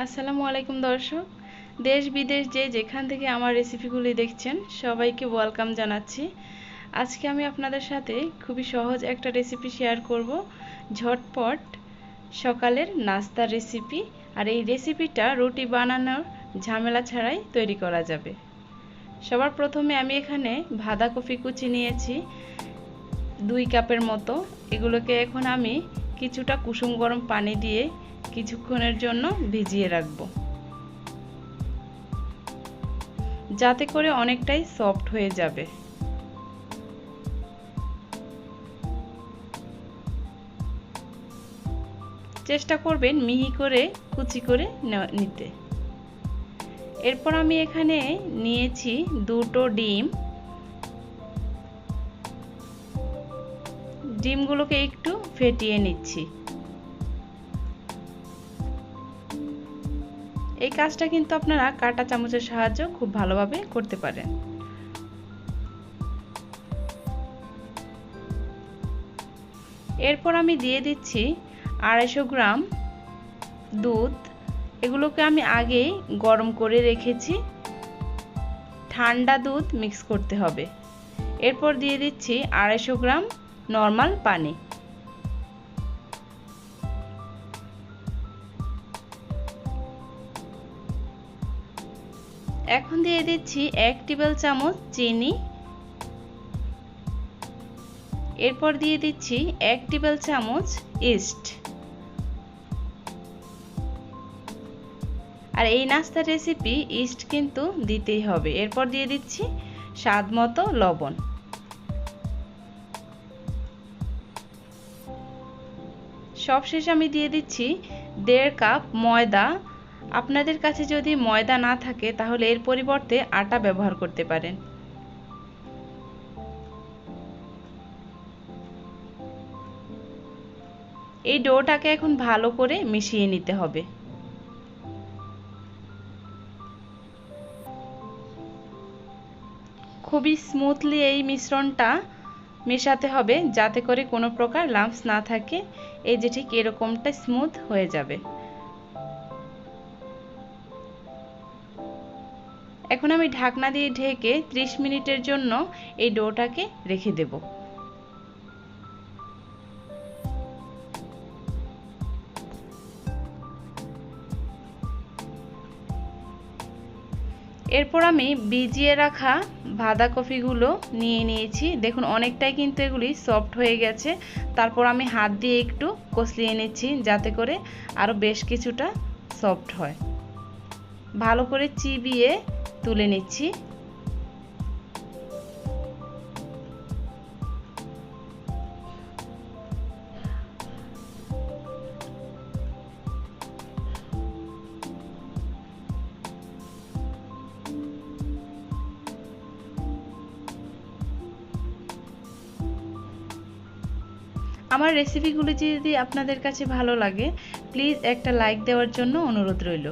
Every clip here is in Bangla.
আসসালামু আলাইকুম দর্শক, দেশ বিদেশ যেখান থেকে আমার রেসিপিগুলি দেখছেন সবাইকে ওয়েলকাম জানাচ্ছি। আজকে আমি আপনাদের সাথে খুবই সহজ একটা রেসিপি শেয়ার করব, ঝটপট সকালের নাস্তার রেসিপি। আর এই রেসিপিটা রুটি বানানোর ঝামেলা ছাড়াই তৈরি করা যাবে। সবার প্রথমে আমি এখানে বাঁধাকপি কুচি নিয়েছি 2 কাপের মতো। এগুলোকে এখন আমি কিছুটা কুসুম গরম পানি দিয়ে কিছুক্ষণের জন্য ভিজিয়ে রাখব, যাতে করে অনেকটাই সফট হয়ে যাবে। চেষ্টা করবেন মিহি করে কুচি করে নিতে। এরপর আমি এখানে নিয়েছি 2টো ডিম। ডিমগুলোকে একটু ফেটিয়ে নিচ্ছি। এই কাজটা কিন্তু আপনারা কাঁটা চামচের সাহায্যে খুব ভালোভাবে করতে পারেন। এরপর আমি দিয়ে দিচ্ছি 250 গ্রাম দুধ। এগুলোকে আমি আগেই গরম করে রেখেছি, ঠান্ডা দুধ মিক্স করতে হবে। এরপর দিয়ে দিচ্ছি 250 গ্রাম নরমাল পানি। এখন দিয়ে দিচ্ছি 1 টেবিল চামচ চিনি। এরপর দিয়ে দিচ্ছি 1 টেবিল চামচ ইস্ট। আর এই নাস্তার রেসিপি ইস্ট কিন্তু দিতেই হবে। এরপর দিয়ে দিচ্ছি স্বাদ মতো লবণ। সবশেষে আমি দিয়ে দিচ্ছি 1.5 কাপ ময়দা। আপনাদের কাছে যদি ময়দা না থাকে তাহলে এর পরিবর্তে আটা ব্যবহার করতে পারেন। এই ডোটাকে এখন ভালো করে মিশিয়ে নিতে হবে। খুবই স্মুথলি এই মিশ্রণটা মেশাতে হবে, যাতে করে কোনো প্রকার লাম্পস না থাকে। এই যে ঠিক এরকমটা স্মুথ হয়ে যাবে। এখন আমি ঢাকনা দিয়ে ঢেকে 30 মিনিটের জন্য এই ডোটাকে রেখে দেব। এরপর আমি ভিজিয়ে রাখা বাঁধাকপিগুলো নিয়ে নিয়েছি। দেখুন অনেকটাই কিন্তু এগুলি সফট হয়ে গেছে। তারপর আমি হাত দিয়ে একটু কষলিয়ে নিচ্ছি, যাতে করে আরও বেশ কিছুটা সফট হয়। ভালো করে চিবিয়ে তুলে নিচ্ছি। আমার রেসিপিগুলি যদি আপনাদের কাছে ভালো লাগে, প্লিজ একটা লাইক দেওয়ার জন্য অনুরোধ রইল।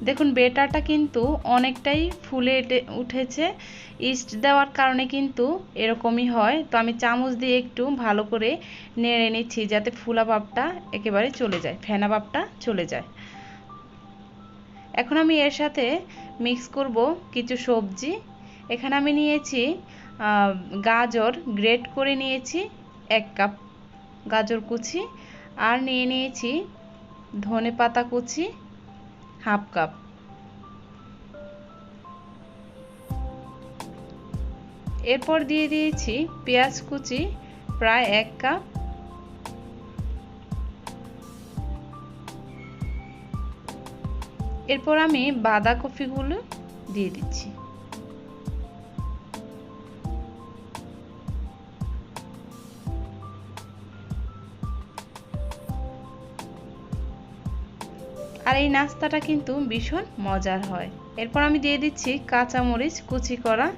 দেখুন বেটারটা কিন্তু অনেকটাই ফুলে উঠেছে। ইস্ট দেওয়ার কারণে কিন্তু এরকমই হয়। তো আমি চামচ দিয়ে একটু ভালো করে নেড়ে নিচ্ছি, যাতে ফুলা ভাবটা একেবারে চলে যায়, ফেনা ভাবটা চলে যায়। এখন আমি এর সাথে মিক্স করব কিছু সবজি। এখানে আমি নিয়েছি গাজর, গ্রেট করে নিয়েছি 1 কাপ গাজর কুচি। আর নিয়ে নিয়েছি ধনেপাতা কুচি 1/2 কাপ। এরপর দিয়ে দিয়েছি পেঁয়াজ কুচি প্রায় 1 কাপ। এরপর আমি বাঁধাকপিগুলো দিয়ে দিচ্ছি। আর এই নাস্তাটা কিন্তু ভীষণ মজার হয়। এরপর আমি দিয়ে দিচ্ছি কাঁচামরিচ কুচি করা।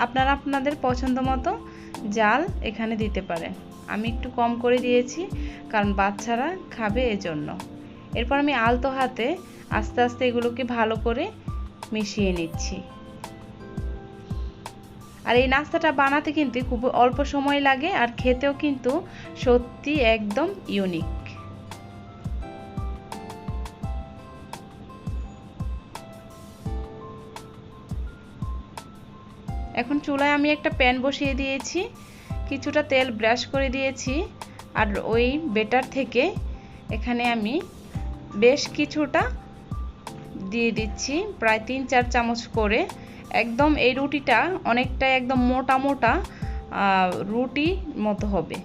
আপনারা আপনাদের পছন্দ মতো জাল এখানে দিতে পারেন। আমি একটু কম করে দিয়েছি, কারণ বাচ্চারা খাবে এজন্য। এরপর আমি আলতো হাতে আস্তে আস্তে এগুলোকে ভালো করে মিশিয়ে নিচ্ছি। আর এই নাস্তাটা বানাতে কিন্তু খুব অল্প সময় লাগে আর খেতেও কিন্তু সত্যি একদম ইউনিক। এখন চুলায় আমি একটা প্যান বসিয়ে দিয়েছি, কিছুটা তেল ব্রাশ করে দিয়েছি আর ওই বেটার থেকে এখানে আমি বেশ কিছুটা দিয়ে দিচ্ছি, প্রায় 3-4 চামচ করে। একদম এই রুটিটা অনেকটা একদম মোটা মোটা রুটি মতো হবে।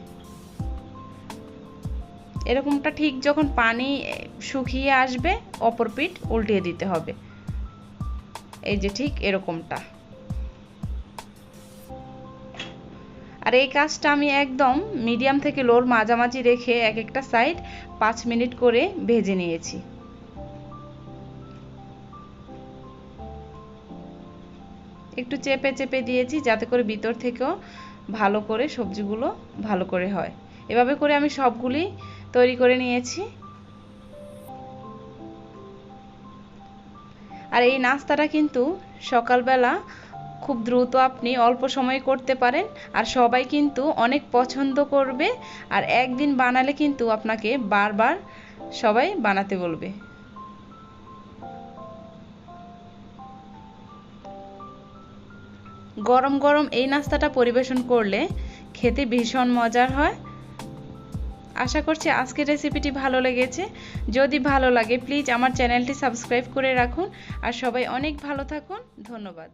এরকমটা ঠিক যখন পানি শুকিয়ে আসবে অপর পিঠ উল্টিয়ে দিতে হবে, এই যে ঠিক এরকমটা। আর এই কাজটা আমি একদম মিডিয়াম থেকে লোর মাঝামাঝি রেখে এক একটা সাইড 5 মিনিট করে ভেজে নিয়েছি। একটু চেপে চেপে দিয়েছি যাতে করে ভিতর থেকেও ভালো করে সবজিগুলো ভালো করে হয়। এভাবে করে আমি সবগুলি তৈরি করে নিয়েছি। আর এই নাস্তাটা কিন্তু সকালবেলা খুব দ্রুত আপনি অল্প সময়ে করতে পারেন আর সবাই কিন্তু অনেক পছন্দ করবে। আর একদিন বানালে কিন্তু আপনাকে বারবার সবাই বানাতে বলবে। গরম গরম এই নাস্তাটা পরিবেশন করলে খেতে ভীষণ মজার হয়। আশা করছি আজকের রেসিপিটি ভালো লেগেছে। যদি ভালো লাগে প্লিজ আমার চ্যানেলটি সাবস্ক্রাইব করে রাখুন। আর সবাই অনেক ভালো থাকুন। ধন্যবাদ।